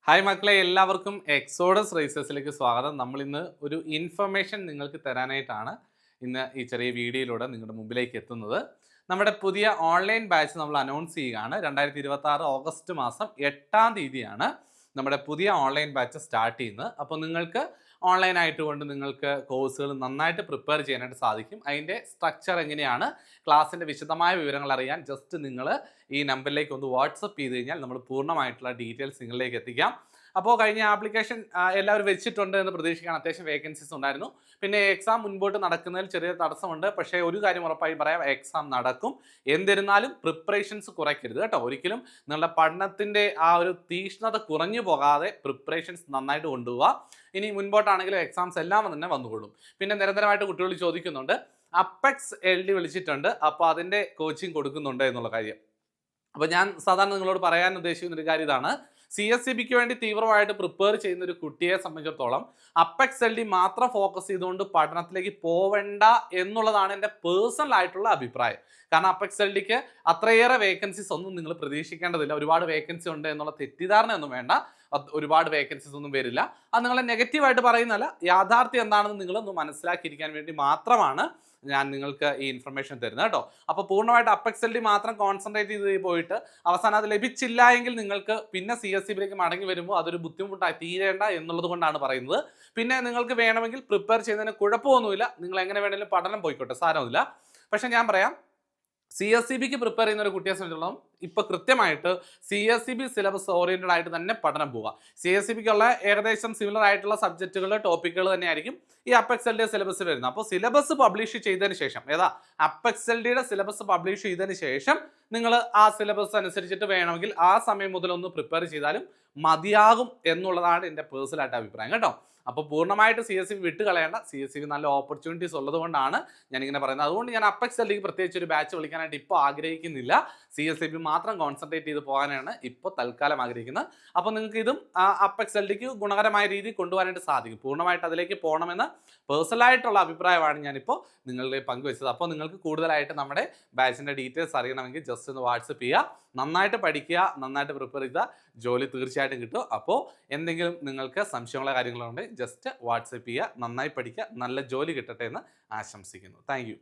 Hi മക്കളെ, എല്ലാവർക്കും exodus റേസസിലേക്ക് സ്വാഗതം. നമ്മൾ ഇന്ന് ഒരു ഇൻഫർമേഷൻ നിങ്ങൾക്ക് തരാനായിട്ടാണ് ഇന്ന് ഈ ചെറിയ വീഡിയോയിലൂടെ നിങ്ങളുടെ മുമ്പിലേക്ക് എത്തുന്നത്. നമ്മുടെ പുതിയ ഓൺലൈൻ ബാച്ച് നമ്മൾ അനൗൺസ് ചെയ്യുകയാണ്. 2026 ഓഗസ്റ്റ് മാസം 8-ാം തീയതിയാണ് നമ്മുടെ പുതിയ ഓൺലൈൻ ബാച്ച് സ്റ്റാർട്ട് ചെയ്യുന്നത്. അപ്പോൾ നിങ്ങൾക്ക് ഓൺലൈൻ ആയിട്ടുകൊണ്ട് നിങ്ങൾക്ക് കോഴ്സുകൾ നന്നായിട്ട് പ്രിപ്പയർ ചെയ്യാനായിട്ട് സാധിക്കും. അതിൻ്റെ സ്ട്രക്ചർ എങ്ങനെയാണ്, ക്ലാസ്സിൻ്റെ വിശദമായ വിവരങ്ങൾ അറിയാൻ ജസ്റ്റ് നിങ്ങൾ ഈ നമ്പറിലേക്ക് ഒന്ന് വാട്സപ്പ് ചെയ്ത് കഴിഞ്ഞാൽ നമ്മൾ പൂർണ്ണമായിട്ടുള്ള ഡീറ്റെയിൽസ് നിങ്ങളിലേക്ക് എത്തിക്കാം. അപ്പോൾ കഴിഞ്ഞ ആപ്ലിക്കേഷൻ എല്ലാവരും വെച്ചിട്ടുണ്ട് എന്ന് പ്രതീക്ഷിക്കാൻ അത്യാവശ്യം വേക്കൻസീസ് ഉണ്ടായിരുന്നു. പിന്നെ എക്സാം മുൻപോട്ട് നടക്കുന്നതിൽ ചെറിയ തടസ്സമുണ്ട്. പക്ഷേ ഒരു കാര്യം ഉറപ്പായി പറയാം, എക്സാം നടക്കും. എന്നിരുന്നാലും പ്രിപ്പറേഷൻസ് കുറയ്ക്കരുത് കേട്ടോ. ഒരിക്കലും നിങ്ങളുടെ പഠനത്തിൻ്റെ ആ ഒരു തീക്ഷ്ണത കുറഞ്ഞു പോകാതെ പ്രിപ്പറേഷൻസ് നന്നായിട്ട് കൊണ്ടുപോവുക. ഇനി മുൻപോട്ടാണെങ്കിലും എക്സാംസ് എല്ലാം തന്നെ വന്നുകൊള്ളും. പിന്നെ നിരന്തരമായിട്ട് കുട്ടികൾ ചോദിക്കുന്നുണ്ട്, അപ്പെക്സ് LD വിളിച്ചിട്ടുണ്ട്, അപ്പോൾ അതിൻ്റെ കോച്ചിങ് കൊടുക്കുന്നുണ്ട് എന്നുള്ള കാര്യം. അപ്പോൾ ഞാൻ സാധാരണ നിങ്ങളോട് പറയാൻ ഉദ്ദേശിക്കുന്ന ഒരു കാര്യം ഇതാണ്. CSCBക്ക് വേണ്ടി തീവ്രമായിട്ട് പ്രിപ്പയർ ചെയ്യുന്ന ഒരു കുട്ടിയെ സംബന്ധിച്ചിടത്തോളം അപ്പെക്സ് LD മാത്രം ഫോക്കസ് ചെയ്തുകൊണ്ട് പഠനത്തിലേക്ക് പോവേണ്ട എന്നുള്ളതാണ് എൻ്റെ പേഴ്സണൽ ആയിട്ടുള്ള അഭിപ്രായം. കാരണം അപ്പെക്സ് LDക്ക് അത്രയേറെ വേക്കൻസീസ് ഒന്നും നിങ്ങൾ പ്രതീക്ഷിക്കേണ്ടതില്ല. ഒരുപാട് വേക്കൻസി ഉണ്ട് എന്നുള്ള തെറ്റിദ്ധാരണയൊന്നും വേണ്ട. ഒരുപാട് വേക്കൻസീസ് ഒന്നും വരില്ല. അത് നിങ്ങളെ നെഗറ്റീവായിട്ട് പറയുന്നതല്ല, യാഥാർത്ഥ്യം എന്താണെന്ന് നിങ്ങളൊന്ന് മനസ്സിലാക്കിയിരിക്കാൻ വേണ്ടി മാത്രമാണ് ഞാൻ നിങ്ങൾക്ക് ഈ ഇൻഫർമേഷൻ തരുന്നത് കേട്ടോ. അപ്പോൾ പൂർണ്ണമായിട്ട് അപ്പെക്സ് LD മാത്രം കോൺസെൻട്രേറ്റ് ചെയ്ത് പോയിട്ട് അവസാനം അത് ലഭിച്ചില്ല എങ്കിൽ നിങ്ങൾക്ക് പിന്നെ CSCBയിലേക്ക് മടങ്ങി വരുമ്പോൾ അതൊരു ബുദ്ധിമുട്ടായി തീരേണ്ട എന്നുള്ളത് കൊണ്ടാണ് പറയുന്നത്. പിന്നെ നിങ്ങൾക്ക് വേണമെങ്കിൽ പ്രിപ്പയർ ചെയ്യുന്നതിന് കുഴപ്പമൊന്നുമില്ല, നിങ്ങൾ എങ്ങനെ വേണമെങ്കിലും പഠനം പോയിക്കോട്ടെ, സാരമില്ല. പക്ഷെ ഞാൻ പറയാം, CSCBക്ക് പ്രിപ്പയർ ചെയ്യുന്ന ഒരു കുട്ടിയെ സംബന്ധിച്ചിടത്തോളം ഇപ്പോൾ കൃത്യമായിട്ട് CSCB സിലബസ് ഓറിയൻറ്റഡ് ആയിട്ട് തന്നെ പഠനം പോവുക. CSCBക്കുള്ള ഏകദേശം സിമിലർ ആയിട്ടുള്ള സബ്ജക്റ്റുകൾ, ടോപ്പിക്കുകൾ തന്നെയായിരിക്കും ഈ അപ്പെക്സ് LD സിലബസ് വരുന്നത്. അപ്പോൾ സിലബസ് പബ്ലിഷ് ചെയ്തതിന് ശേഷം, അപ്പെക്സ് LDയുടെ സിലബസ് പബ്ലിഷ് ചെയ്തതിന് ശേഷം നിങ്ങൾ ആ സിലബസ് അനുസരിച്ചിട്ട് വേണമെങ്കിൽ ആ സമയം മുതൽ ഒന്ന് പ്രിപ്പയർ ചെയ്താലും മതിയാകും എന്നുള്ളതാണ് എൻ്റെ പേഴ്സണൽ ആയിട്ട് അഭിപ്രായം കേട്ടോ. അപ്പോൾ പൂർണ്ണമായിട്ട് CSCB വിട്ട് കളയേണ്ട. CSCB നല്ല ഓപ്പർച്യൂണിറ്റീസ് ഉള്ളത് കൊണ്ടാണ് ഞാനിങ്ങനെ പറയുന്നത്. അതുകൊണ്ട് ഞാൻ അപ്പെക്സ് LDക്ക് പ്രത്യേകിച്ച് ഒരു ബാച്ച് വിളിക്കാനായിട്ട് ഇപ്പോൾ ആഗ്രഹിക്കുന്നില്ല. CSCB മാത്രം കോൺസെൻട്രേറ്റ് ചെയ്ത് പോകാനാണ് ഇപ്പോൾ തൽക്കാലം ആഗ്രഹിക്കുന്നത്. അപ്പോൾ നിങ്ങൾക്ക് ഇതും അപ്പെക്സ് LDക്ക് ഗുണകരമായ രീതിയിൽ കൊണ്ടുപോകാനായിട്ട് സാധിക്കും. പൂർണ്ണമായിട്ട് അതിലേക്ക് പോകണമെന്ന് പേഴ്സണലായിട്ടുള്ള അഭിപ്രായമാണ് ഞാനിപ്പോൾ നിങ്ങളുടെ പങ്കുവെച്ചത്. അപ്പോൾ നിങ്ങൾക്ക് കൂടുതലായിട്ട് നമ്മുടെ ബാച്ചിൻ്റെ ഡീറ്റെയിൽസ് അറിയണമെങ്കിൽ ജസ്റ്റ് ഒന്ന് വാട്സപ്പ് ചെയ്യുക. നന്നായിട്ട് പഠിക്കുക, നന്നായിട്ട് പ്രിപ്പയർ ചെയ്താൽ ജോലി തീർച്ചയായിട്ടും കിട്ടും. അപ്പോൾ എന്തെങ്കിലും നിങ്ങൾക്ക് സംശയമുള്ള കാര്യങ്ങളുണ്ടെങ്കിൽ ജസ്റ്റ് വാട്സപ്പ് ചെയ്യുക. നന്നായി പഠിക്കുക, നല്ല ജോലി കിട്ടട്ടെ എന്ന് ആശംസിക്കുന്നു. താങ്ക്